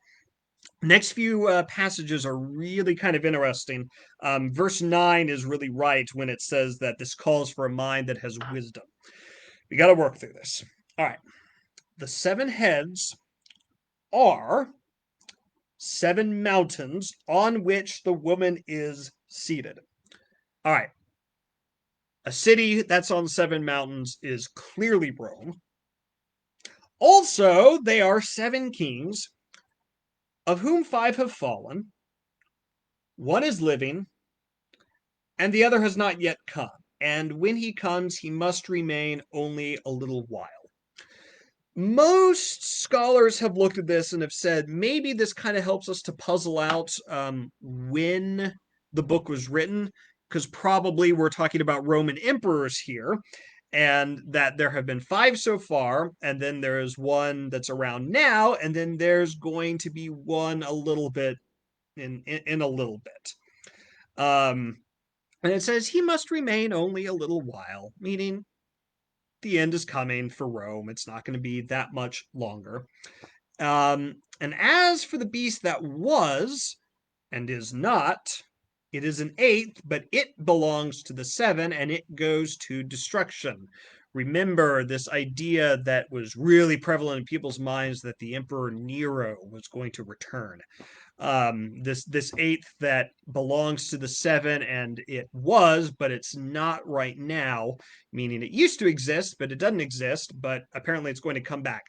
Next few passages are really kind of interesting. Verse 9 is really right when it says that this calls for a mind that has wisdom. We got to work through this. All right. The 7 heads are 7 mountains on which the woman is seated. All right. A city that's on 7 mountains is clearly Rome. Also, they are 7 kings, of whom 5 have fallen, one is living, and the other has not yet come. And when he comes, he must remain only a little while. Most scholars have looked at this and have said maybe this kind of helps us to puzzle out when the book was written, because probably we're talking about Roman emperors here, and that there have been 5 so far, and then there's one that's around now, and then there's going to be one a little bit in a little bit. And it says he must remain only a little while, meaning the end is coming for Rome. It's not going to be that much longer. And as for the beast that was and is not, it is an 8th, but it belongs to the 7, and it goes to destruction. Remember this idea that was really prevalent in people's minds that the Emperor Nero was going to return. This 8th that belongs to the 7, and it was, but it's not right now, meaning it used to exist, but it doesn't exist, but apparently it's going to come back.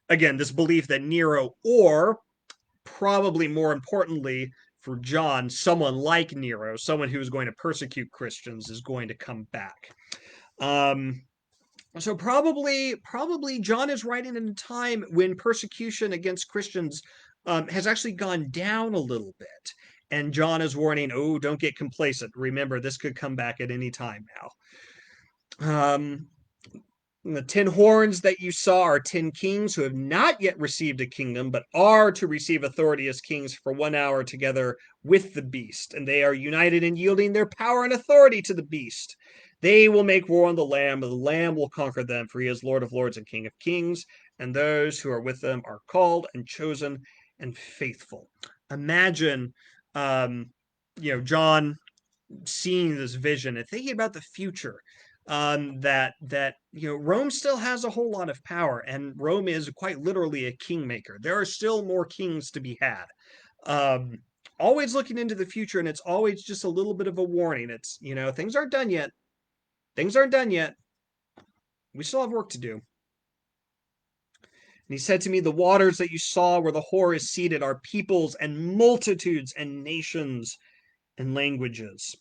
Again, this belief that Nero, or probably more importantly for John, someone like Nero, someone who is going to persecute Christians, is going to come back. So probably John is writing in a time when persecution against Christians has actually gone down a little bit. And John is warning, oh, don't get complacent. Remember, this could come back at any time now. The 10 horns that you saw are 10 kings who have not yet received a kingdom, but are to receive authority as kings for 1 hour together with the beast. And they are united in yielding their power and authority to the beast. They will make war on the Lamb, and the Lamb will conquer them, for he is Lord of lords and King of kings. And those who are with them are called and chosen and faithful. Imagine, John seeing this vision and thinking about the future. that Rome still has a whole lot of power, and Rome is quite literally a kingmaker. There are still more kings to be had. Um, Always looking into the future, and it's always just a little bit of a warning. It's things aren't done yet. Things aren't done yet. We still have work to do. And he said to me, the waters that you saw where the whore is seated are peoples and multitudes and nations and languages.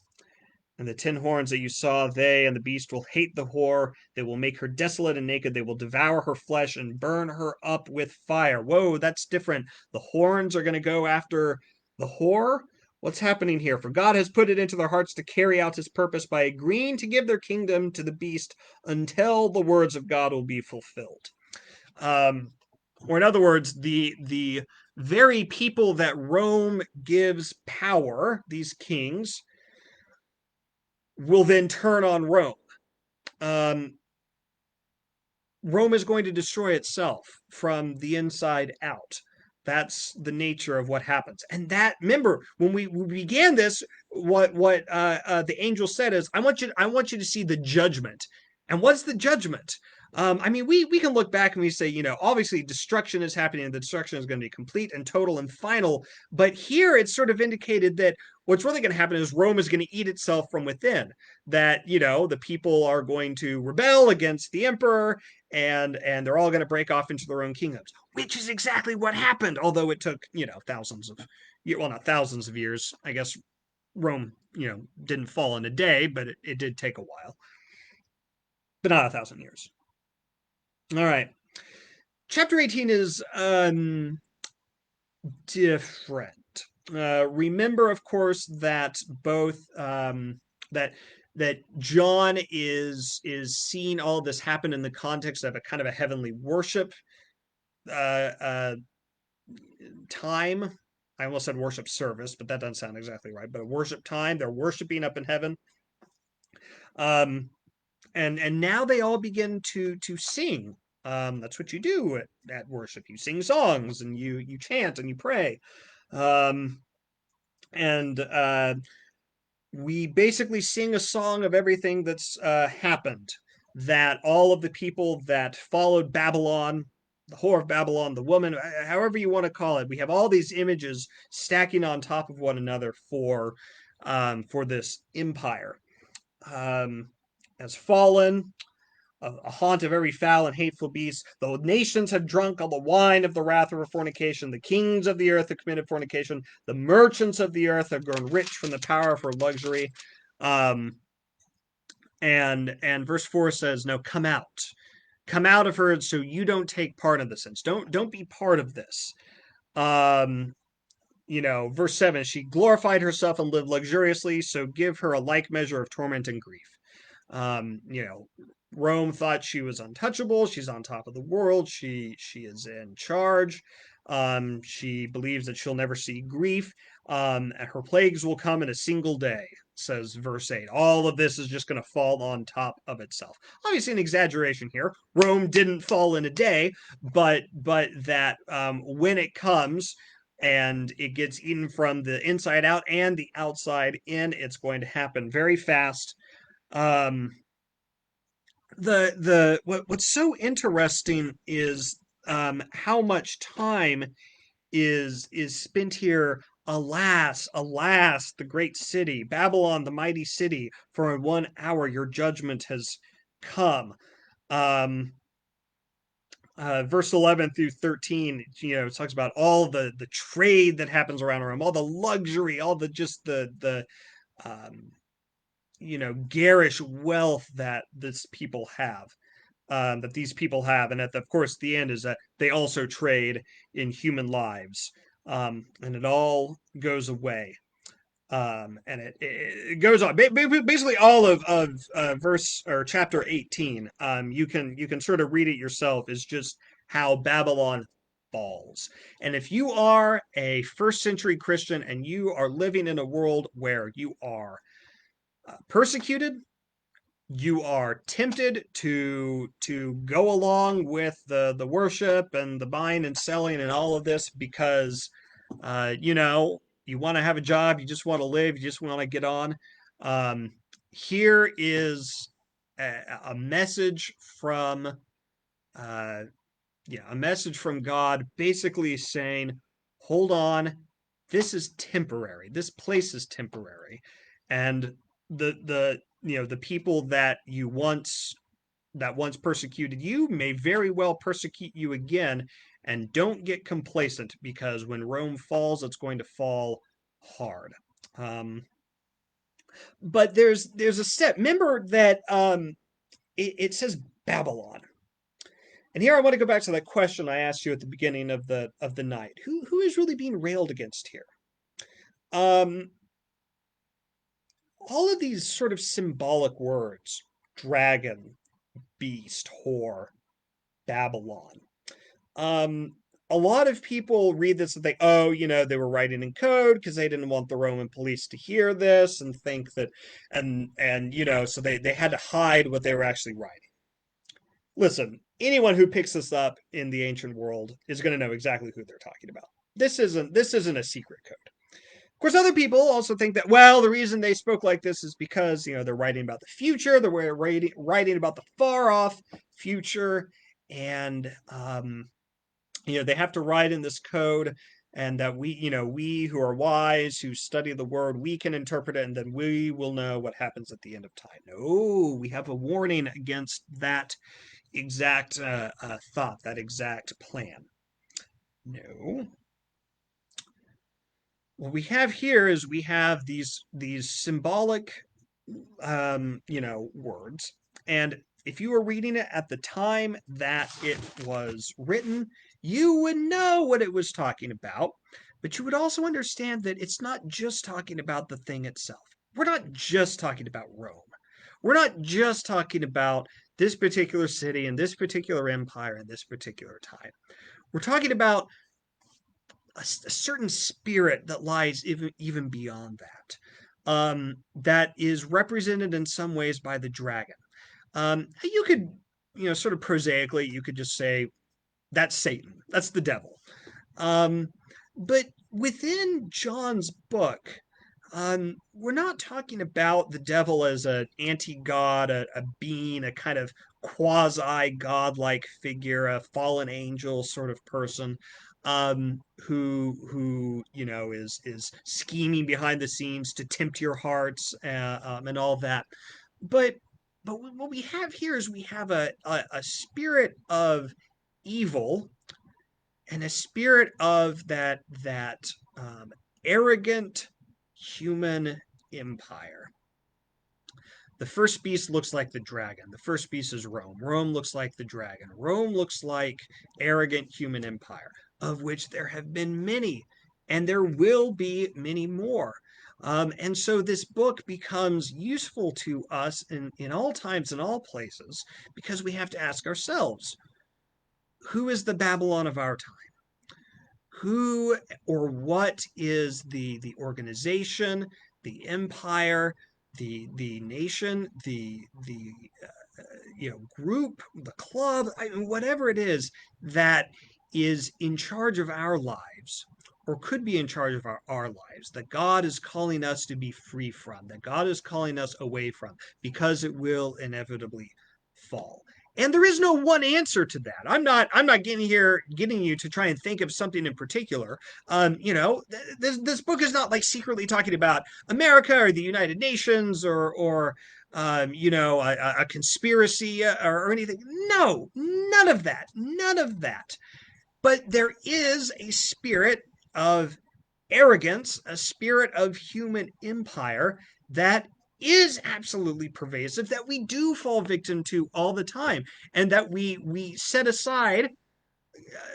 And the 10 horns that you saw, they and the beast will hate the whore. They will make her desolate and naked. They will devour her flesh and burn her up with fire. Whoa, that's different. The horns are going to go after the whore? What's happening here? For God has put it into their hearts to carry out his purpose by agreeing to give their kingdom to the beast until the words of God will be fulfilled. Or in other words, the very people that Rome gives power, these kings, will then turn on Rome. Um, Rome is going to destroy itself from the inside out. That's the nature of what happens. And that, remember, when we began this, what the angel said is, I want you to see the judgment. And what's the judgment? I mean, we can look back and we say, obviously destruction is happening, and the destruction is going to be complete and total and final. But here it's sort of indicated that what's really going to happen is Rome is going to eat itself from within. That the people are going to rebel against the emperor, and they're all going to break off into their own kingdoms, which is exactly what happened. Although it took thousands of well, not thousands of years. I guess Rome didn't fall in a day, but it did take a while, but not 1,000 years. All right, chapter 18 is different. Remember, of course, that both that John is seeing all this happen in the context of a kind of a heavenly worship time. I almost said worship service, but that doesn't sound exactly right. But a worship time, they're worshiping up in heaven. And now they all begin to sing. That's what you do at worship. You sing songs and you chant and you pray. And we basically sing a song of everything that's happened. That all of the people that followed Babylon, the whore of Babylon, the woman, however you want to call it, we have all these images stacking on top of one another for this empire. Has fallen, a haunt of every foul and hateful beast. The nations have drunk all the wine of the wrath of her fornication. The kings of the earth have committed fornication. The merchants of the earth have grown rich from the power of her luxury. And verse 4 says, no, come out of her, so you don't take part in this sins. Don't be part of this. Verse 7, she glorified herself and lived luxuriously, so give her a like measure of torment and grief. Rome thought she was untouchable. She's on top of the world. She is in charge. She believes that she'll never see grief. And her plagues will come in a single day, says verse 8. All of this is just going to fall on top of itself. Obviously, an exaggeration here. Rome didn't fall in a day, but that when it comes and it gets eaten from the inside out and the outside in, it's going to happen very fast. What's so interesting is how much time is spent here. Alas, alas, the great city, Babylon, the mighty city, for in 1 hour your judgment has come. Verse 11 through 13, it talks about all the trade that happens around Rome, all the luxury, all the just the garish wealth that these people have. And of course, the end is that they also trade in human lives, and it all goes away. And it goes on. Basically, all of verse or chapter 18. You can sort of read it yourself. Is just how Babylon falls. And if you are a first century Christian and you are living in a world where you are persecuted, you are tempted to go along with the worship and the buying and selling and all of this because you want to have a job, you just want to live, you just want to get on. Here is a message from uh, a message from God, basically saying, "Hold on, this is temporary. This place is temporary, and the people that once persecuted you may very well persecute you again, and don't get complacent, because when Rome falls, it's going to fall hard." Um, but there's a step. Remember that it says Babylon. And here I want to go back to that question I asked you at the beginning of the night. Who is really being railed against here? Um, all of these sort of symbolic words: dragon, beast, whore, Babylon. Um, a lot of people read this and think, oh, they were writing in code because they didn't want the Roman police to hear this, and think that, and so they had to hide what they were actually writing. Listen, anyone who picks this up in the ancient world is going to know exactly who they're talking about. This isn't a secret code. Of course, other people also think that, well, the reason they spoke like this is because they're writing about the future. They're writing about the far off future, and they have to write in this code, and that we who are wise, who study the word, we can interpret it, and then we will know what happens at the end of time. No, we have a warning against that exact thought, that exact plan. No. What we have here is we have these symbolic words. And if you were reading it at the time that it was written, you would know what it was talking about. But you would also understand that it's not just talking about the thing itself. We're not just talking about Rome. We're not just talking about this particular city and this particular empire and this particular time. We're talking about a certain spirit that lies even beyond that, that is represented in some ways by the dragon. You could, sort of prosaically, you could just say that's Satan, that's the devil. Um, but within John's book, we're not talking about the devil as an anti-god, a being, a kind of quasi-godlike figure, a fallen angel sort of person, who is scheming behind the scenes to tempt your hearts, and all that. But what we have here is we have a spirit of evil, and a spirit of that arrogant human empire. The first beast looks like the dragon. The first beast is Rome. Rome looks like the dragon. Rome looks like arrogant human empire, of which there have been many, and there will be many more. And so this book becomes useful to us in all times and all places, because we have to ask ourselves, who is the Babylon of our time? Who or what is the organization, the empire, the nation, the group, the club, whatever it is that is in charge of our lives, or could be in charge of our lives, that God is calling us to be free from, that God is calling us away from, because it will inevitably fall. And there is no one answer to that. I'm not getting you to try and think of something in particular. This book is not like secretly talking about America or the United Nations, or a conspiracy, or anything. No, none of that. None of that. But there is a spirit of arrogance, a spirit of human empire that is absolutely pervasive, that we do fall victim to all the time, and that we set aside.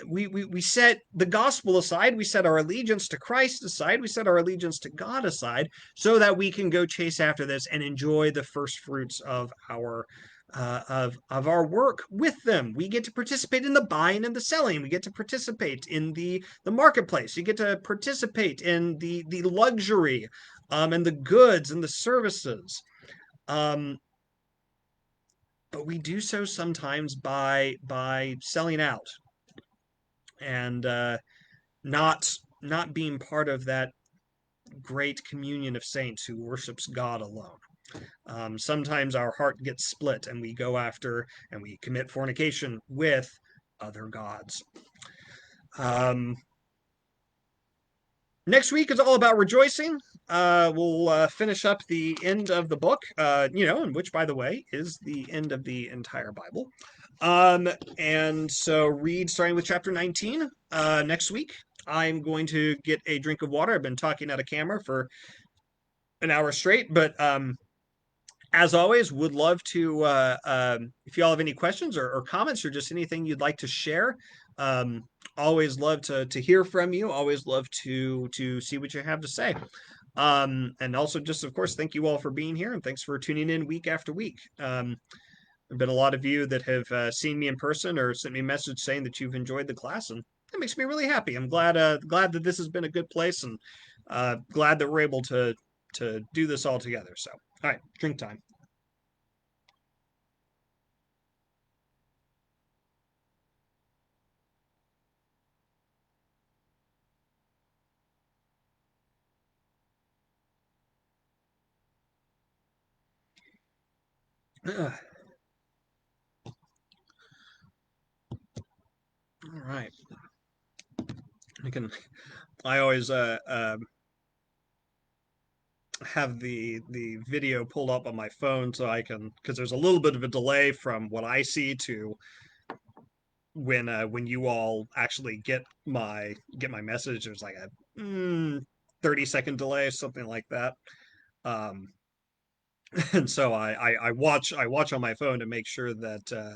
We set the gospel aside, we set our allegiance to Christ aside, we set our allegiance to God aside, so that we can go chase after this and enjoy the first fruits of our work with them. We get to participate in the buying and the selling. We get to participate in the marketplace. You get to participate in the luxury, and the goods and the services. Um, but we do so sometimes by selling out, and not being part of that great communion of saints who worships God alone. Sometimes our heart gets split and we go after and we commit fornication with other gods. Um, Next week is all about rejoicing. We'll finish up the end of the book, and which, by the way, is the end of the entire Bible. And so read starting with chapter 19 next week. I'm going to get a drink of water. I've been talking out of camera for an hour straight, but as always, would love to, if you all have any questions or comments or just anything you'd like to share, um, always love to hear from you. Always love to see what you have to say. And also just, of course, thank you all for being here and thanks for tuning in week after week. There've been a lot of you that have seen me in person or sent me a message saying that you've enjoyed the class, and that makes me really happy. I'm glad that this has been a good place, and glad that we're able to do this all together. So, all right, drink time. All right, I can. I always have the video pulled up on my phone so I can, because there's a little bit of a delay from what I see to when you all actually get my message. There's like a 30-second delay, something like that. Um, and so I watch on my phone to make sure that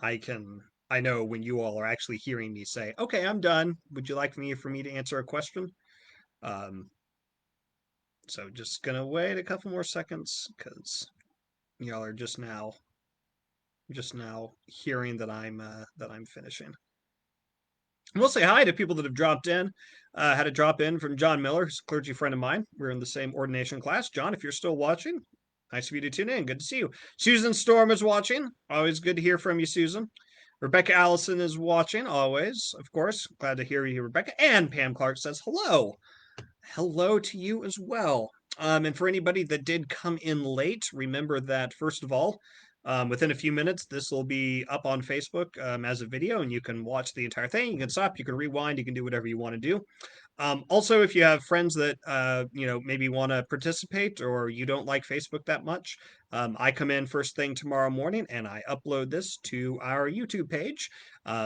I can I know when you all are actually hearing me say, "Okay, I'm done. Would you like for me to answer a question?" Um, so just gonna wait a couple more seconds because y'all are just now hearing that I'm finishing. And we'll say hi to people that have dropped in. Had a drop in from John Miller, who's a clergy friend of mine. We're in the same ordination class. John, if you're still watching, nice of you to tune in. Good to see you. Susan Storm is watching. Always good to hear from you, Susan. Rebecca Allison is watching, always, of course. Glad to hear you, Rebecca. And Pam Clark says hello. Hello to you as well. And for anybody that did come in late, remember that, first of all, within a few minutes, this will be up on Facebook as a video, and you can watch the entire thing. You can stop, you can rewind, you can do whatever you want to do. Also, if you have friends that maybe want to participate or you don't like Facebook that much, I come in first thing tomorrow morning and I upload this to our YouTube page.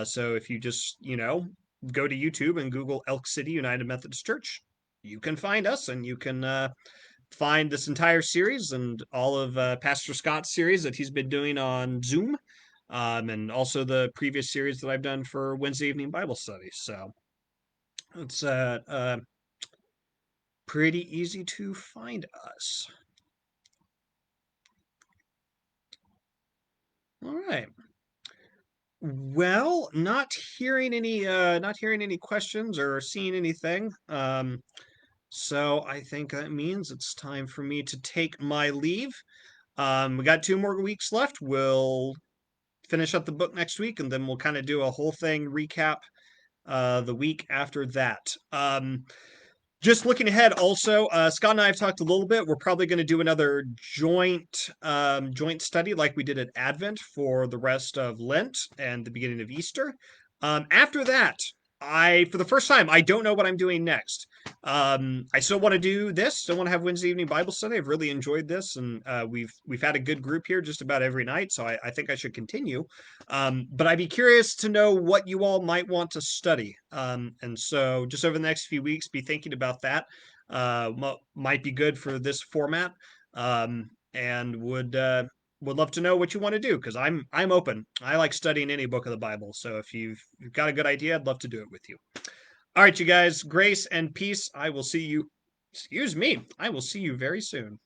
So if you just go to YouTube and Google Elk City United Methodist Church, you can find us and you can find this entire series and all of Pastor Scott's series that he's been doing on Zoom, and also the previous series that I've done for Wednesday evening Bible studies. So it's pretty easy to find us. All right. Well, not hearing any questions or seeing anything. So I think that means it's time for me to take my leave. We got 2 more weeks left. We'll finish up the book next week, and then we'll kind of do a whole thing recap the week after that. Just looking ahead, also, Scott and I have talked a little bit. We're probably going to do another joint study like we did at Advent for the rest of Lent and the beginning of Easter. After that, for the first time, I don't know what I'm doing next. I still want to do this. Still want to have Wednesday evening Bible study. I've really enjoyed this, and we've had a good group here just about every night. So I think I should continue. But I'd be curious to know what you all might want to study. And so just over the next few weeks, be thinking about that. Might be good for this format. And would love to know what you want to do because I'm open. I like studying any book of the Bible. So if you've got a good idea, I'd love to do it with you. All right, you guys, grace and peace. I will see you. Excuse me. I will see you very soon.